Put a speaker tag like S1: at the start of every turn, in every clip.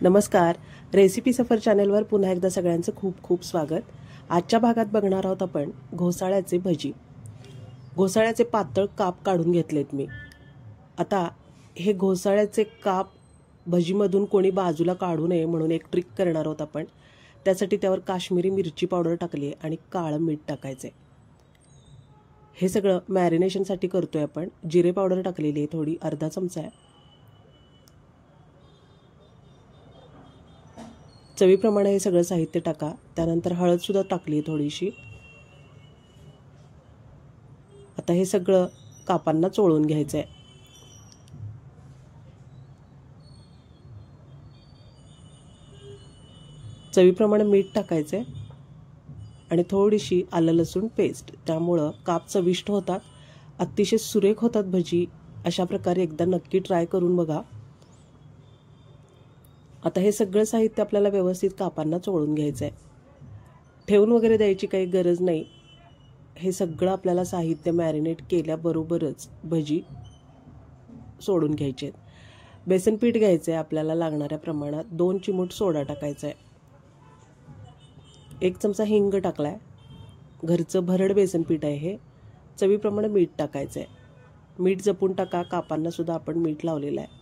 S1: नमस्कार. रेसिपी सफर चॅनलवर पुन्हा एकदा सगळ्यांचं खूप खूप स्वागत. आजच्या भागात बघणार आहोत आपण घोसाळ्याचे भजी. घोसाळ्याचे पातळ काप काढून घेतलेत मी. आता हे घोसाळ्याचे काप भजीमधून कोणी बाजूला काढू नये म्हणून एक ट्रिक करणार आहोत आपण. त्यासाठी त्यावर काश्मीरी मिरची पावडर टाकली आहे आणि काळं मीठ टाकायचे. हे सगळं मॅरिनेशनसाठी करतोय आपण. जिरे पावडर टाकलेली आहे थोडी, अर्धा चमचा आहे. चवीप्रमाणे हे सगळं साहित्य टाका. त्यानंतर हळद सुद्धा टाकली थोडीशी. आता हे सगळं कापांना चोळून घ्यायचं आहे. चवीप्रमाणे मीठ टाकायचं आणि थोडीशी आलं लसूण पेस्ट. त्यामुळं काप चविष्ट होतात, अतिशय सुरेख होतात भजी. अशा प्रकारे एकदा नक्की ट्राय करून बघा. आता हे सगळं साहित्य आपल्याला व्यवस्थित कापांना चोळून घ्यायचं आहे. ठेवून वगैरे द्यायची काही गरज नाही. हे सगळं आपल्याला साहित्य मॅरिनेट केल्याबरोबरच भजी सोडून घ्यायचे आहेत. बेसन पीठ घ्यायचं आहे आपल्याला लागणाऱ्या प्रमाणात. 2 चिमूट सोडा टाकायचा आहे. 1 चमचा हिंग टाकला आहे. घरचं भरड बेसन पीठ आहे हे. चवीप्रमाणे मीठ टाकायचं आहे. मीठ जपून टाका, कापांना सुद्धा आपण मीठ लावलेलं आहे.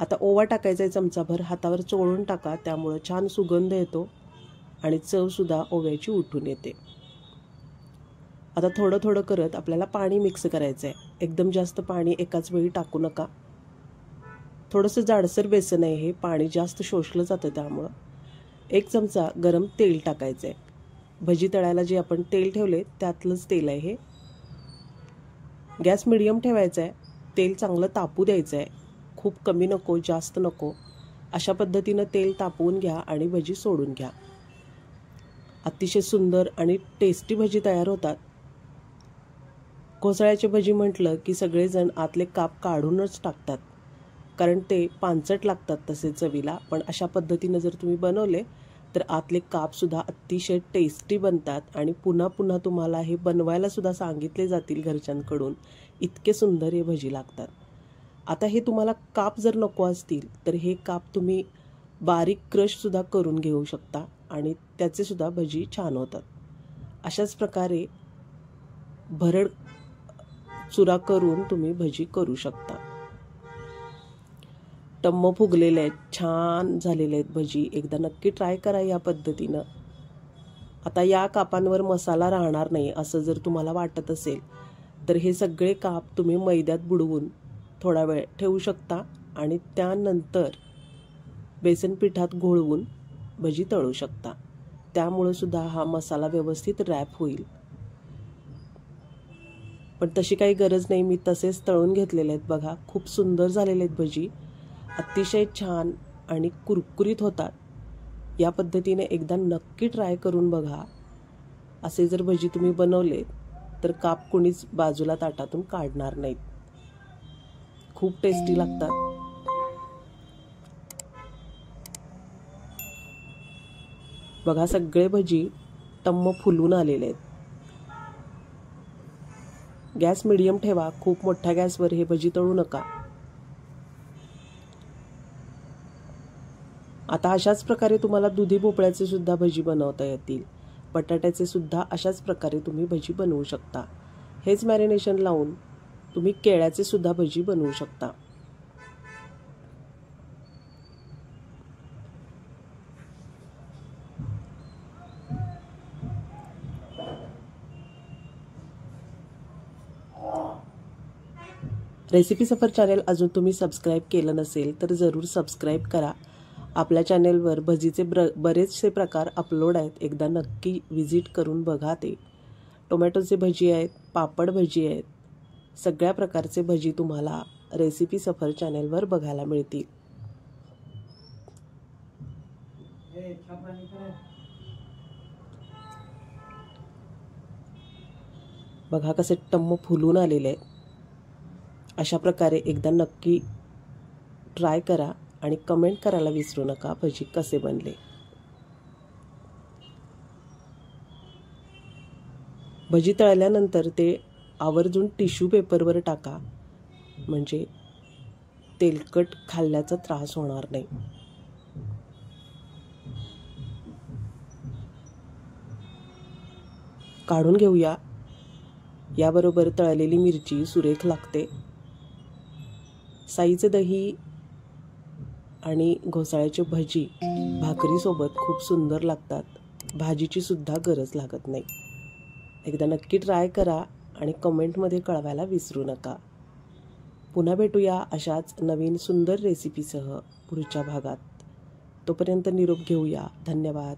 S1: आता ओवा टाकायचा आहे चमचाभर. हातावर चोळून टाका, त्यामुळं छान सुगंध येतो आणि चवसुद्धा ओव्याची उठून येते. आता थोडं थोडं करत आपल्याला पाणी मिक्स करायचं आहे. एकदम जास्त पाणी एकाच वेळी टाकू नका. थोडंसं जाडसर बेसन आहे हे, पाणी जास्त शोषलं जातं त्यामुळं. 1 चमचा गरम तेल टाकायचं आहे. भजी तळायला जे आपण तेल ठेवले त्यातलंच तेल आहे हे. गॅस मिडियम ठेवायचा आहे. तेल चांगलं तापू द्यायचं आहे. खूप कमी नको, जास्त नको. अशा पद्धतीनं तेल तापवून घ्या आणि भजी सोडून घ्या. अतिशय सुंदर आणि टेस्टी भजी तयार होतात. घोसाळ्याचे भजी म्हटलं की सगळेजण आतले काप काढूनच टाकतात, कारण ते पांचट लागतात तसे चवीला. पण अशा पद्धतीनं जर तुम्ही बनवले तर आतले कापसुद्धा अतिशय टेस्टी बनतात आणि पुन्हा पुन्हा तुम्हाला हे बनवायला सुद्धा सांगितले जातील घरच्यांकडून. इतके सुंदर हे भजी लागतात. आता हे तुम्हाला काप जर नको असतील तर हे काप तुम्ही बारीक क्रशसुद्धा करून घेऊ शकता आणि त्याचेसुद्धा भजी छान होतात. अशाच प्रकारे भरड चुरा करून तुम्ही भजी करू शकता. टम्म फुगलेले आहेत, छान झालेले आहेत भजी. एकदा नक्की ट्राय करा या पद्धतीनं. आता या कापांवर मसाला राहणार नाही असं जर तुम्हाला वाटत असेल तर हे सगळे काप तुम्ही मैद्यात बुडवून थोडा वेळ ठेवू शकता आणि त्यानंतर बेसन पिठात घोळवून भजी तळू शकता. त्यामुळे सुद्धा हा मसाला व्यवस्थित रॅप होईल. पण तशी काही गरज नाही, मी तसेच तळून घेतलेले आहेत. बघा, खूप सुंदर झालेले आहेत भजी. अतिशय छान आणि कुरकुरीत होतात. या पद्धतीने एकदा नक्की ट्राय करून बघा. असे जर भजी तुम्ही बनवले तर काप कोणीच बाजूला ताटातून काढणार नाहीत. खूप टेस्टी लागतात. बघा, सगळे भजी टम्म फुलून आलेले आहेत. गॅस मिडियम ठेवा. खूप मोठ्या गॅसवर हे भजी तळू नका. आता अशाच प्रकारे तुम्हाला दुधी भोपळ्याचे सुद्धा भजी बनवता येतील. बटाट्याचे सुद्धा अशाच प्रकारे तुम्ही भजी बनवू शकता. हेच मॅरिनेशन लावून तुम्ही केळ्याचे सुद्धा भजी बनवू शकता. रेसिपी सफर चॅनल अजून तुम्ही सबस्क्राईब केलं नसेल तर जरूर सबस्क्राईब करा. आपल्या चॅनेलवर भजीचे बरेचसे प्रकार अपलोड आहेत. एकदा नक्की विजिट करून बघा ते. टोमॅटोचे भजी आहेत, पापड भजी आहेत. सगळ्या प्रकारचे भजी तुम्हाला रेसिपी सफर चॅनेलवर बघायला मिळतील. बघा कसे टम्म फुलून आलेले आहेत. अशा प्रकारे एकदा नक्की ट्राय करा आणि कमेंट करायला विसरू नका भजी कसे बनले. भजी तळल्यानंतर ते आवर्जून टिश्यू पेपरवर टाका, म्हणजे तेलकट खाल्ल्याचा त्रास होणार नाही. काढून घेऊया. याबरोबर तळलेली मिरची सुरेख लागते. साईचं दही आणि घोसाळ्याची भजी भाकरीसोबत खूप सुंदर लागतात. भाजीची सुद्धा गरज लागत नाही. एकदा नक्की ट्राय करा आणि कमेंटमध्ये कळवायला विसरू नका. पुन्हा भेटूया अशाच नवीन सुंदर रेसिपीसह पुढच्या भागात. तोपर्यंत निरोप घेऊया. धन्यवाद.